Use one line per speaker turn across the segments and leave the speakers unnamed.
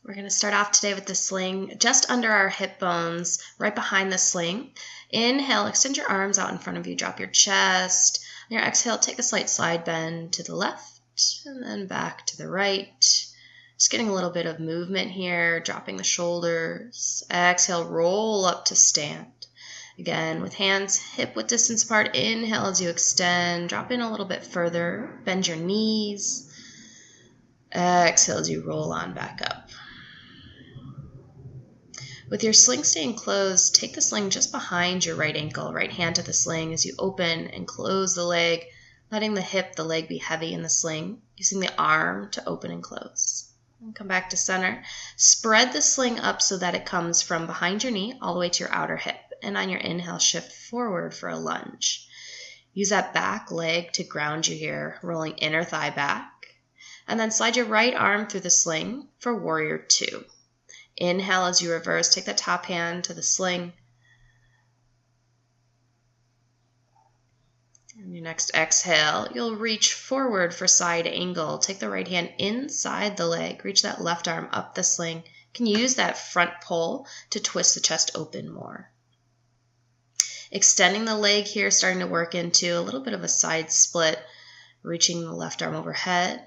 We're going to start off today with the sling just under our hip bones, right behind the sling. Inhale, extend your arms out in front of you, drop your chest. On your exhale, take a slight side bend to the left and then back to the right. Just getting a little bit of movement here, dropping the shoulders. Exhale, roll up to stand. Again, with hands hip-width distance apart, inhale as you extend, drop in a little bit further, bend your knees. Exhale as you roll on back up. With your sling staying closed, take the sling just behind your right ankle, right hand to the sling as you open and close the leg, letting the leg be heavy in the sling, using the arm to open and close. And come back to center. Spread the sling up so that it comes from behind your knee all the way to your outer hip. And on your inhale, shift forward for a lunge. Use that back leg to ground you here, rolling inner thigh back. And then slide your right arm through the sling for warrior two. Inhale as you reverse, take that top hand to the sling. And your next exhale, you'll reach forward for side angle. Take the right hand inside the leg, reach that left arm up the sling. You can use that front pull to twist the chest open more. Extending the leg here, starting to work into a little bit of a side split, reaching the left arm overhead,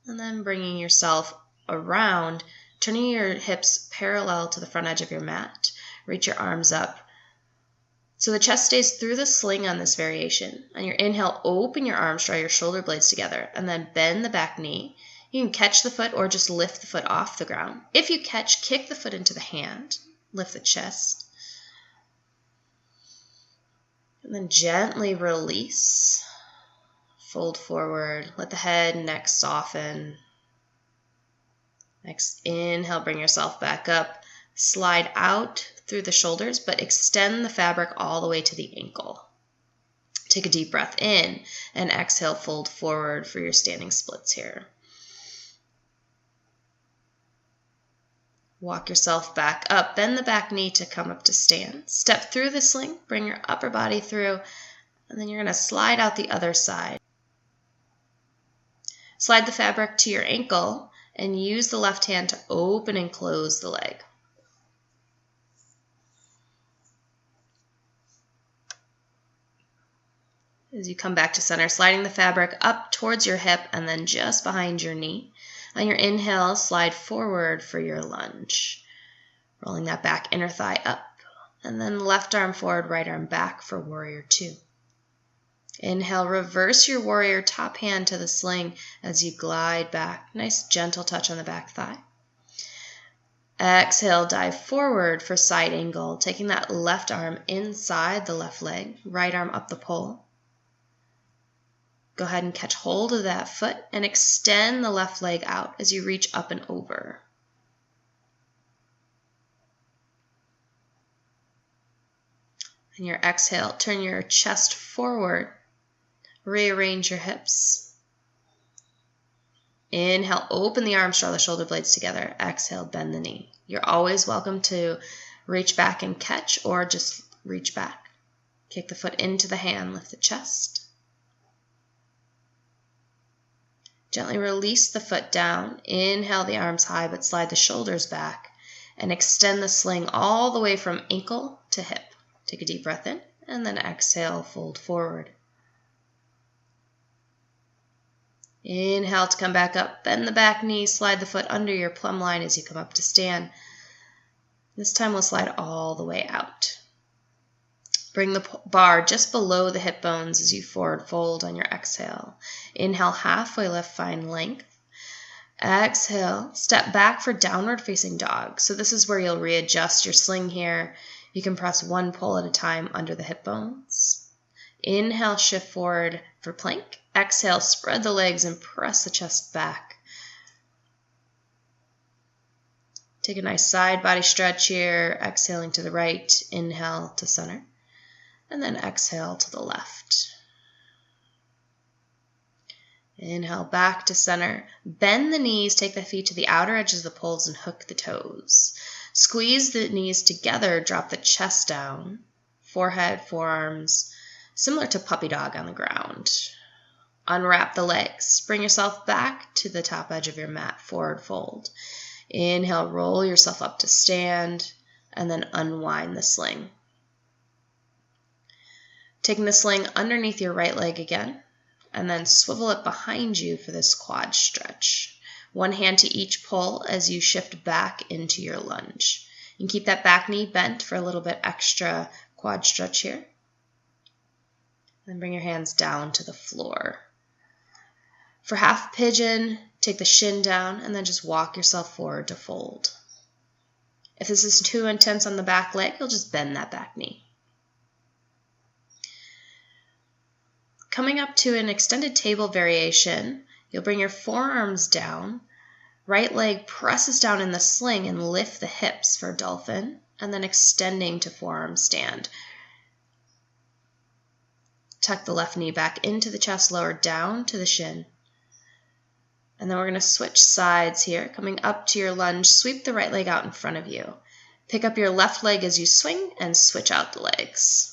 and then bringing yourself around, turning your hips parallel to the front edge of your mat. Reach your arms up. So the chest stays through the sling on this variation. On your inhale, open your arms, draw your shoulder blades together, and then bend the back knee. You can catch the foot or just lift the foot off the ground. If you catch, kick the foot into the hand, lift the chest. And then gently release. Fold forward, let the head and neck soften. Next, inhale, bring yourself back up. Slide out through the shoulders, but extend the fabric all the way to the ankle. Take a deep breath in and exhale, fold forward for your standing splits here. Walk yourself back up, bend the back knee to come up to stand. Step through the sling, bring your upper body through, and then you're going to slide out the other side. Slide the fabric to your ankle and use the left hand to open and close the leg. As you come back to center, sliding the fabric up towards your hip and then just behind your knee. On your inhale, slide forward for your lunge. Rolling that back inner thigh up. And then left arm forward, right arm back for warrior two. Inhale, reverse your warrior, top hand to the sling as you glide back. Nice gentle touch on the back thigh. Exhale, dive forward for side angle, taking that left arm inside the left leg, right arm up the pole. Go ahead and catch hold of that foot and extend the left leg out as you reach up and over. And your exhale, turn your chest forward. Rearrange your hips. Inhale, open the arms, draw the shoulder blades together. Exhale, bend the knee. You're always welcome to reach back and catch or just reach back. Kick the foot into the hand, lift the chest. Gently release the foot down. Inhale the arms high, but slide the shoulders back and extend the sling all the way from ankle to hip. Take a deep breath in and then exhale, fold forward. Inhale to come back up, bend the back knee, slide the foot under your plumb line as you come up to stand. This time we'll slide all the way out. Bring the bar just below the hip bones as you forward fold on your exhale. Inhale, halfway lift, find length. Exhale, step back for downward facing dog. So this is where you'll readjust your sling here. You can press one pull at a time under the hip bones. Inhale, shift forward for plank. Exhale, spread the legs and press the chest back. Take a nice side body stretch here. Exhaling to the right, inhale to center. And then exhale to the left. Inhale back to center. Bend the knees, take the feet to the outer edges of the poles and hook the toes. Squeeze the knees together, drop the chest down. Forehead, forearms, similar to puppy dog on the ground. Unwrap the legs. Bring yourself back to the top edge of your mat, forward fold. Inhale, roll yourself up to stand, and then unwind the sling. Taking the sling underneath your right leg again, and then swivel it behind you for this quad stretch. One hand to each pull as you shift back into your lunge. And keep that back knee bent for a little bit extra quad stretch here. Then bring your hands down to the floor. For half pigeon, take the shin down and then just walk yourself forward to fold. If this is too intense on the back leg, you'll just bend that back knee. Coming up to an extended table variation, you'll bring your forearms down. Right leg presses down in the sling and lift the hips for dolphin, and then extending to forearm stand. Tuck the left knee back into the chest, lower down to the shin. And then we're going to switch sides here. Coming up to your lunge, sweep the right leg out in front of you. Pick up your left leg as you swing and switch out the legs.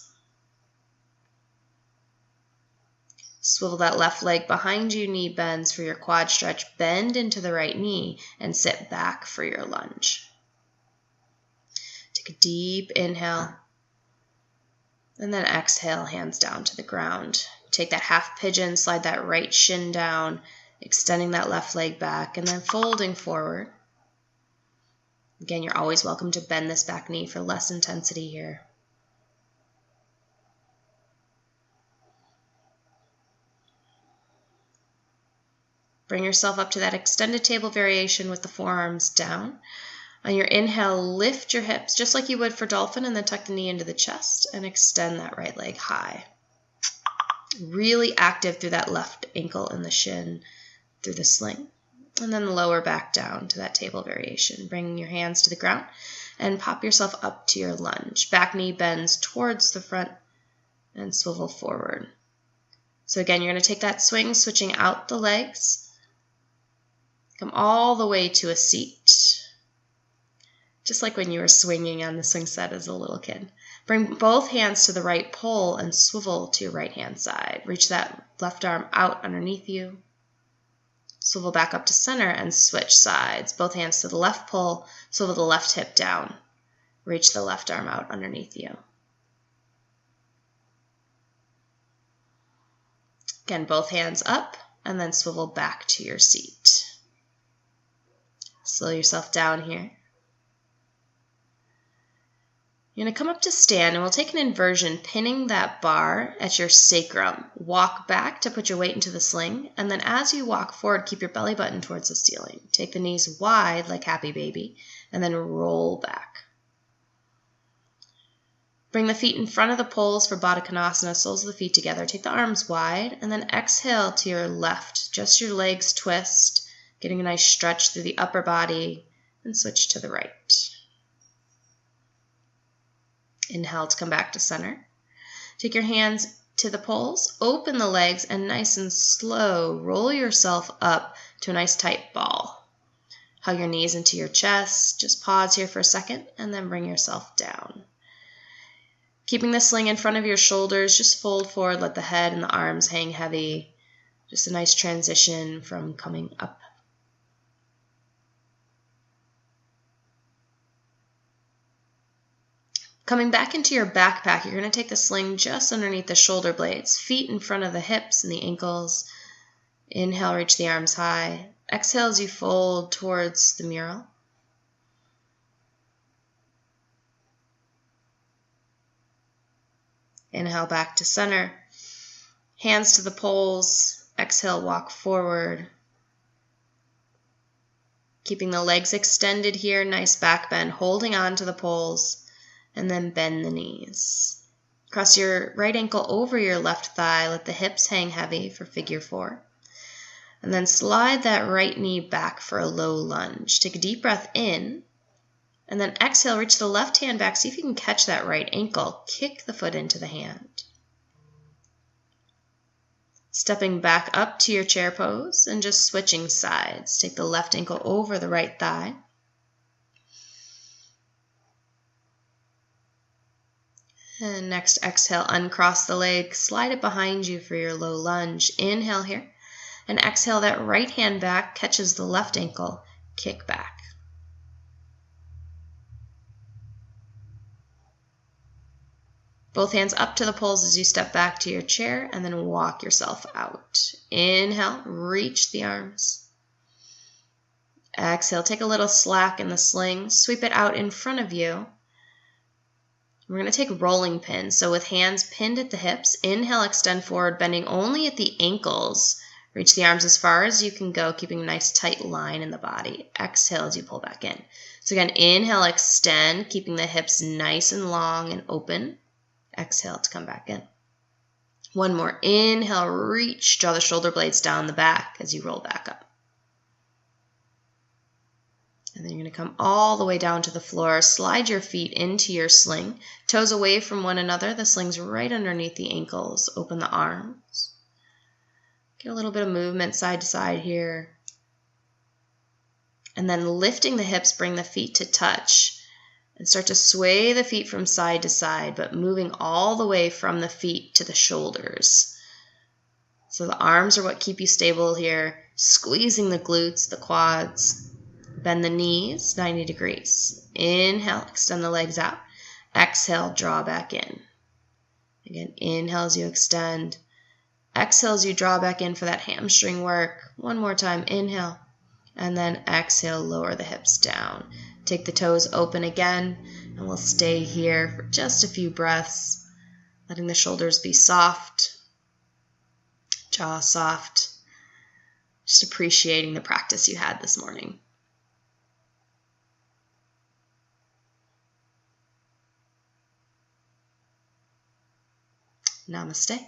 Swivel that left leg behind you, knee bends for your quad stretch. Bend into the right knee and sit back for your lunge. Take a deep inhale. And then exhale, hands down to the ground. Take that half pigeon, slide that right shin down, extending that left leg back, and then folding forward. Again, you're always welcome to bend this back knee for less intensity here. Bring yourself up to that extended table variation with the forearms down. On your inhale, lift your hips just like you would for dolphin, and then tuck the knee into the chest and extend that right leg high. Really active through that left ankle and the shin through the sling. And then lower back down to that table variation. Bring your hands to the ground and pop yourself up to your lunge. Back knee bends towards the front and swivel forward. So again, you're going to take that swing, switching out the legs. Come all the way to a seat, just like when you were swinging on the swing set as a little kid. Bring both hands to the right pole and swivel to your right hand side. Reach that left arm out underneath you. Swivel back up to center and switch sides. Both hands to the left pole, swivel the left hip down. Reach the left arm out underneath you. Again, both hands up and then swivel back to your seat. Slow yourself down here. You're going to come up to stand, and we'll take an inversion, pinning that bar at your sacrum. Walk back to put your weight into the sling, and then as you walk forward, keep your belly button towards the ceiling. Take the knees wide like happy baby, and then roll back. Bring the feet in front of the poles for Baddha Konasana, soles of the feet together. Take the arms wide, and then exhale to your left. Just your legs twist, getting a nice stretch through the upper body, and switch to the right. Inhale to come back to center. Take your hands to the poles, open the legs, and nice and slow, roll yourself up to a nice tight ball. Hug your knees into your chest. Just pause here for a second, and then bring yourself down. Keeping the sling in front of your shoulders, just fold forward, let the head and the arms hang heavy. Just a nice transition from coming up. Coming back into your backpack, you're going to take the sling just underneath the shoulder blades, feet in front of the hips and the ankles. Inhale, reach the arms high. Exhale as you fold towards the mural. Inhale back to center. Hands to the poles. Exhale, walk forward. Keeping the legs extended here, nice back bend, holding on to the poles. And then bend the knees. Cross your right ankle over your left thigh. Let the hips hang heavy for figure 4. And then slide that right knee back for a low lunge. Take a deep breath in. And then exhale, reach the left hand back. See if you can catch that right ankle. Kick the foot into the hand. Stepping back up to your chair pose and just switching sides. Take the left ankle over the right thigh. And next exhale, uncross the leg, slide it behind you for your low lunge. Inhale here. And exhale, that right hand back catches the left ankle, kick back. both hands up to the poles as you step back to your chair, and then walk yourself out. Inhale, reach the arms. Exhale, take a little slack in the sling, sweep it out in front of you. We're going to take rolling pins. So with hands pinned at the hips, inhale, extend forward, bending only at the ankles. Reach the arms as far as you can go, keeping a nice tight line in the body. Exhale as you pull back in. So again, inhale, extend, keeping the hips nice and long and open. Exhale to come back in. One more. Inhale, reach, draw the shoulder blades down the back as you roll back up. And then you're going to come all the way down to the floor. Slide your feet into your sling. Toes away from one another. The sling's right underneath the ankles. Open the arms. Get a little bit of movement side to side here. And then lifting the hips, bring the feet to touch. And start to sway the feet from side to side, but moving all the way from the feet to the shoulders. So the arms are what keep you stable here. Squeezing the glutes, the quads. Bend the knees 90 degrees. Inhale, extend the legs out. Exhale, draw back in. Again, inhale as you extend. Exhale as you draw back in for that hamstring work. One more time, inhale. And then exhale, lower the hips down. Take the toes open again, and we'll stay here for just a few breaths, letting the shoulders be soft, jaw soft, just appreciating the practice you had this morning. Namaste.